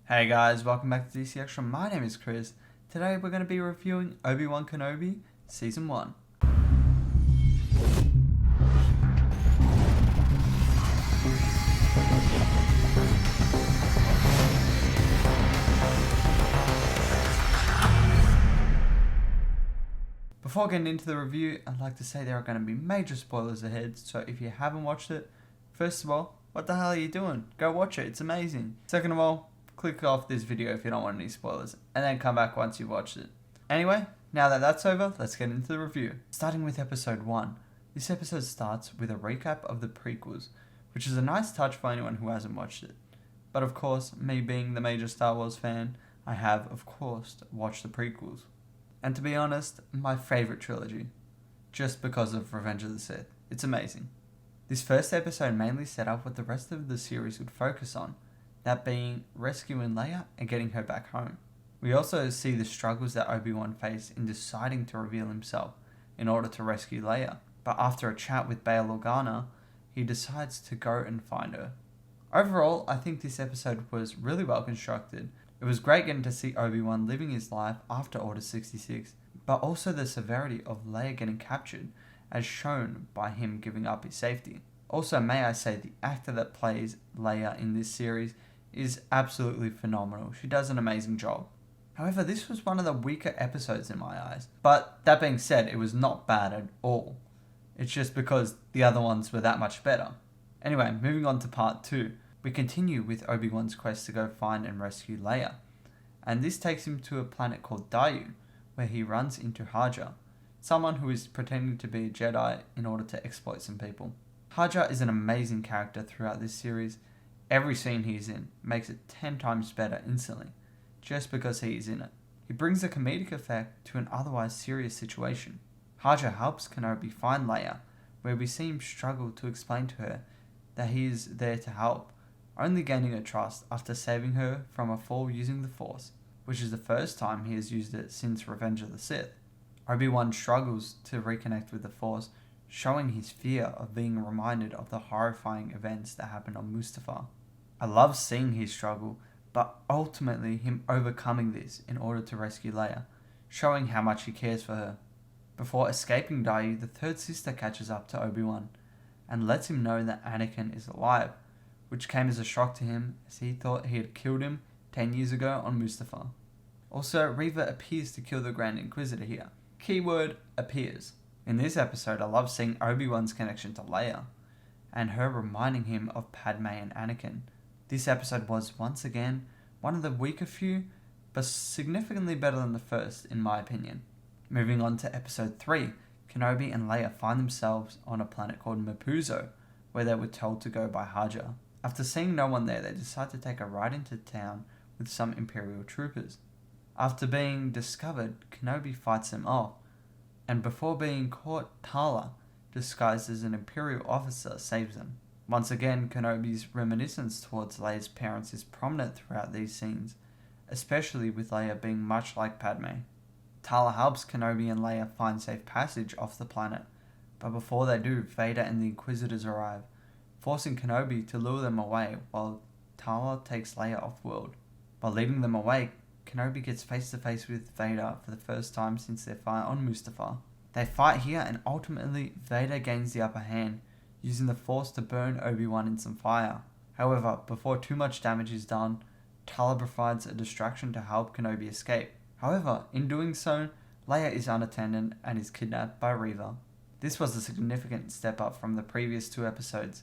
Hey guys, welcome back to DC Extra. My name is Chris. Today we're going to be reviewing Obi-Wan Kenobi Season 1. Before getting into the review, I'd like to say there are going to be major spoilers ahead, so if you haven't watched it, first of all, what the hell are you doing? Go watch it, it's amazing. Second of all, click off this video if you don't want any spoilers, and then come back once you've watched it. Anyway, now that that's over, let's get into the review. Starting with episode 1. This episode starts with a recap of the prequels, which is a nice touch for anyone who hasn't watched it. But of course, me being the major Star Wars fan, I have, of course, watched the prequels. And to be honest, my favourite trilogy, just because of Revenge of the Sith. It's amazing. This first episode mainly set up what the rest of the series would focus on, that being rescuing Leia and getting her back home. We also see the struggles that Obi-Wan faced in deciding to reveal himself in order to rescue Leia, but after a chat with Bail Organa, he decides to go and find her. Overall, I think this episode was really well constructed. It was great getting to see Obi-Wan living his life after Order 66, but also the severity of Leia getting captured, as shown by him giving up his safety. Also, may I say, the actor that plays Leia in this series is absolutely phenomenal. She does an amazing job. However, this was one of the weaker episodes in my eyes. But that being said, it was not bad at all. It's just because the other ones were that much better. Anyway, moving on to part 2. We continue with Obi-Wan's quest to go find and rescue Leia. And this takes him to a planet called Daiyu, where he runs into Haja, someone who is pretending to be a Jedi in order to exploit some people. Haja is an amazing character throughout this series. Every scene he's in makes it 10 times better instantly, just because he is in it. He brings a comedic effect to an otherwise serious situation. Haja helps Kenobi find Leia, where we see him struggle to explain to her that he is there to help, only gaining her trust after saving her from a fall using the Force, which is the first time he has used it since Revenge of the Sith. Obi-Wan struggles to reconnect with the Force, showing his fear of being reminded of the horrifying events that happened on Mustafar. I love seeing his struggle, but ultimately him overcoming this in order to rescue Leia, showing how much he cares for her. Before escaping Daiyu, the third sister catches up to Obi-Wan and lets him know that Anakin is alive, which came as a shock to him as he thought he had killed him 10 years ago on Mustafar. Also, Reva appears to kill the Grand Inquisitor here. Keyword, appears. In this episode, I love seeing Obi-Wan's connection to Leia, and her reminding him of Padme and Anakin. This episode was, once again, one of the weaker few, but significantly better than the first, in my opinion. Moving on to episode 3, Kenobi and Leia find themselves on a planet called Mapuzo, where they were told to go by Haja. After seeing no one there, they decide to take a ride into town with some Imperial troopers. After being discovered, Kenobi fights them off, and before being caught, Tala, disguised as an Imperial officer, saves them. Once again, Kenobi's reminiscence towards Leia's parents is prominent throughout these scenes, especially with Leia being much like Padme. Tala helps Kenobi and Leia find safe passage off the planet, but before they do, Vader and the Inquisitors arrive, forcing Kenobi to lure them away while Tala takes Leia off-world. While leading them away, Kenobi gets face-to-face with Vader for the first time since their fight on Mustafar. They fight here and ultimately Vader gains the upper hand, using the Force to burn Obi-Wan in some fire. However, before too much damage is done, Tala provides a distraction to help Kenobi escape. However, in doing so, Leia is unattended and is kidnapped by Reva. This was a significant step up from the previous 2 episodes.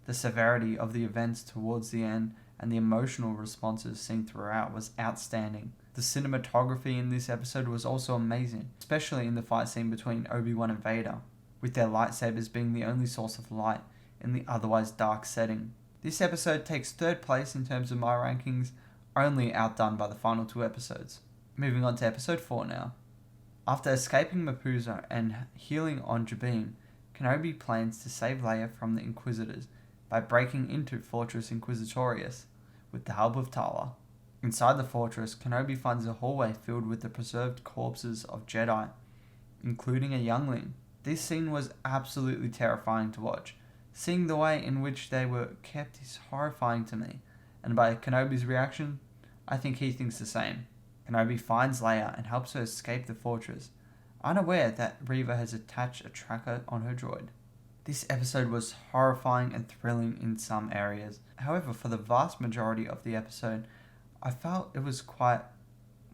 The severity of the events towards the end and the emotional responses seen throughout was outstanding. The cinematography in this episode was also amazing, especially in the fight scene between Obi-Wan and Vader, with their lightsabers being the only source of light in the otherwise dark setting. This episode takes 3rd place in terms of my rankings, only outdone by the final 2 episodes. Moving on to episode 4 now. After escaping Mapuzo and healing on Jabim, Kenobi plans to save Leia from the Inquisitors by breaking into Fortress Inquisitorius with the help of Tala. Inside the fortress, Kenobi finds a hallway filled with the preserved corpses of Jedi, including a youngling. This scene was absolutely terrifying to watch. Seeing the way in which they were kept is horrifying to me, and by Kenobi's reaction, I think he thinks the same. Kenobi finds Leia and helps her escape the fortress, unaware that Reva has attached a tracker on her droid. This episode was horrifying and thrilling in some areas. However, for the vast majority of the episode, I felt it was quite,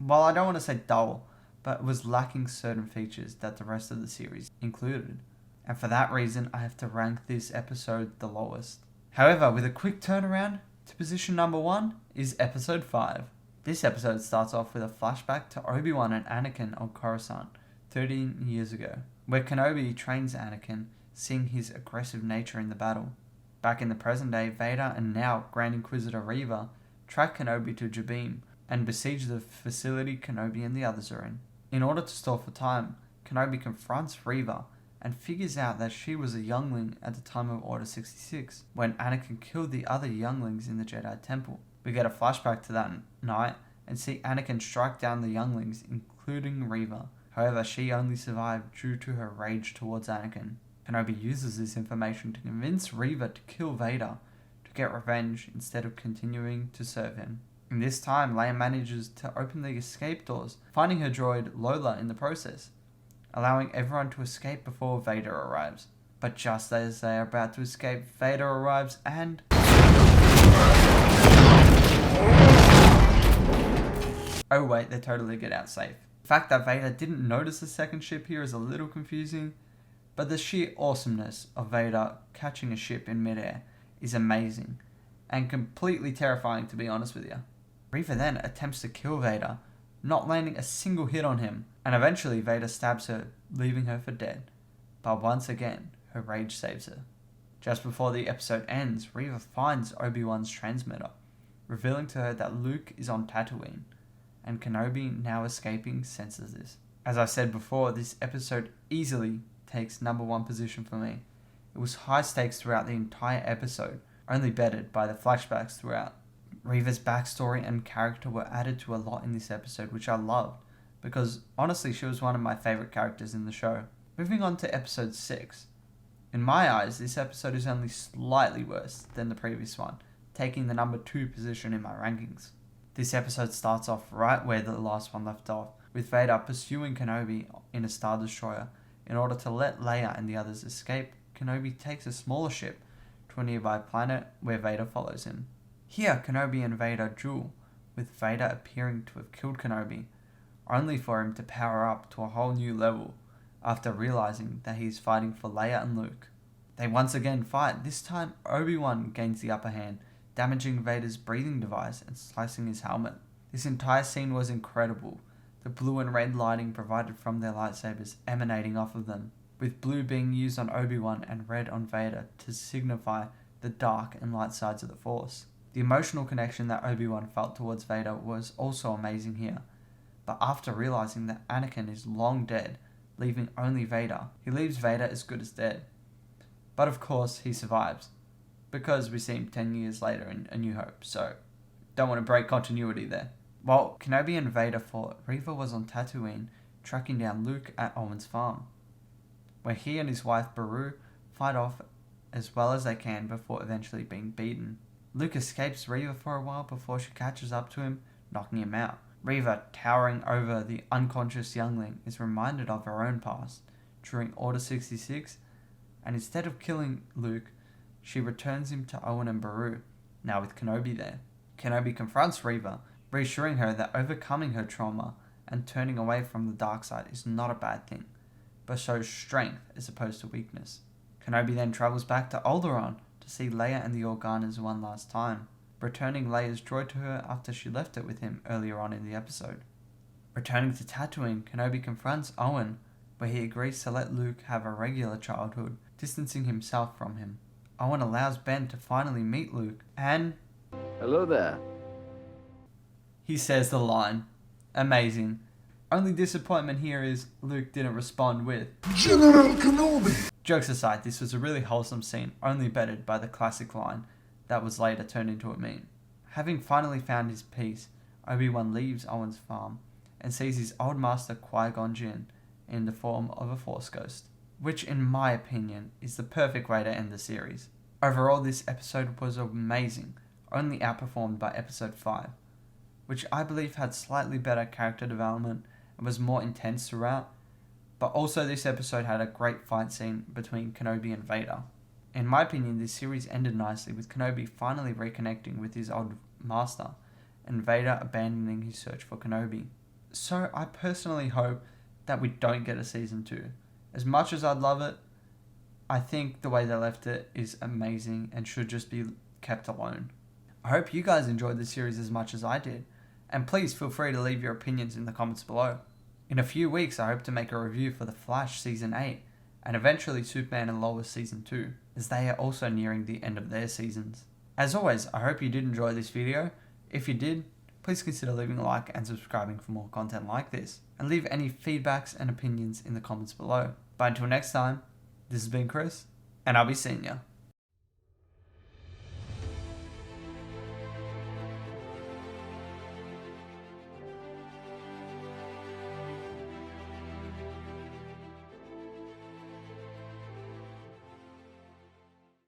well, I don't want to say dull, but it was lacking certain features that the rest of the series included. And for that reason, I have to rank this episode the lowest. However, with a quick turnaround, to position number 1 is episode 5. This episode starts off with a flashback to Obi-Wan and Anakin on Coruscant 13 years ago, where Kenobi trains Anakin, seeing his aggressive nature in the battle. Back in the present day, Vader and now Grand Inquisitor Reva track Kenobi to Jabim and besiege the facility Kenobi and the others are in. In order to stall for time, Kenobi confronts Reva and figures out that she was a youngling at the time of Order 66, when Anakin killed the other younglings in the Jedi Temple. We get a flashback to that night and see Anakin strike down the younglings, including Reva. However, she only survived due to her rage towards Anakin. Kenobi uses this information to convince Reva to kill Vader to get revenge instead of continuing to serve him. In this time, Leia manages to open the escape doors, finding her droid Lola in the process, allowing everyone to escape before Vader arrives. But just as they are about to escape, Vader arrives and... oh wait, they totally get out safe. The fact that Vader didn't notice the second ship here is a little confusing, but the sheer awesomeness of Vader catching a ship in midair is amazing, and completely terrifying to be honest with you. Reva then attempts to kill Vader, not landing a single hit on him, and eventually Vader stabs her, leaving her for dead. But once again, her rage saves her. Just before the episode ends, Reva finds Obi-Wan's transmitter, revealing to her that Luke is on Tatooine, and Kenobi, now escaping, senses this. As I said before, this episode easily takes number 1 position for me. It was high stakes throughout the entire episode, only bettered by the flashbacks throughout. Reva's backstory and character were added to a lot in this episode, which I loved, because honestly she was one of my favourite characters in the show. Moving on to episode 6. In my eyes, this episode is only slightly worse than the previous one, taking the number 2 position in my rankings. This episode starts off right where the last one left off, with Vader pursuing Kenobi in a Star Destroyer. In order to let Leia and the others escape, Kenobi takes a smaller ship to a nearby planet where Vader follows him. Here, Kenobi and Vader duel, with Vader appearing to have killed Kenobi, only for him to power up to a whole new level after realizing that he is fighting for Leia and Luke. They once again fight. This time, Obi-Wan gains the upper hand, damaging Vader's breathing device and slicing his helmet. This entire scene was incredible. The blue and red lighting provided from their lightsabers emanating off of them, with blue being used on Obi-Wan and red on Vader to signify the dark and light sides of the Force. The emotional connection that Obi-Wan felt towards Vader was also amazing here, but after realizing that Anakin is long dead, leaving only Vader, he leaves Vader as good as dead. But of course he survives, because we see him 10 years later in A New Hope, so don't want to break continuity there. While Kenobi and Vader fought, Reva was on Tatooine tracking down Luke at Owen's farm, where he and his wife Beru fight off as well as they can before eventually being beaten. Luke escapes Reva for a while before she catches up to him, knocking him out. Reva, towering over the unconscious youngling, is reminded of her own past during Order 66, and instead of killing Luke, she returns him to Owen and Beru, now with Kenobi there. Kenobi confronts Reva, reassuring her that overcoming her trauma and turning away from the dark side is not a bad thing, but shows strength as opposed to weakness. Kenobi then travels back to Alderaan to see Leia and the Organas one last time, returning Leia's droid to her after she left it with him earlier on in the episode. Returning to Tatooine, Kenobi confronts Owen, where he agrees to let Luke have a regular childhood, distancing himself from him. Owen allows Ben to finally meet Luke, and... hello there. He says the line. Amazing. Only disappointment here is Luke didn't respond with General Kenobi. Jokes aside, this was a really wholesome scene, only bettered by the classic line that was later turned into a meme. Having finally found his peace, Obi-Wan leaves Owen's farm and sees his old master Qui-Gon Jinn in the form of a Force ghost, which in my opinion is the perfect way to end the series. Overall, this episode was amazing, only outperformed by episode 5. which I believe had slightly better character development and was more intense throughout, but also this episode had a great fight scene between Kenobi and Vader. In my opinion, this series ended nicely with Kenobi finally reconnecting with his old master and Vader abandoning his search for Kenobi. So I personally hope that we don't get a season 2. As much as I'd love it, I think the way they left it is amazing and should just be kept alone. I hope you guys enjoyed the series as much as I did, and please feel free to leave your opinions in the comments below. In a few weeks, I hope to make a review for The Flash Season 8, and eventually Superman and Lois Season 2, as they are also nearing the end of their seasons. As always, I hope you did enjoy this video. If you did, please consider leaving a like and subscribing for more content like this, and leave any feedbacks and opinions in the comments below. But until next time, this has been Chris, and I'll be seeing ya.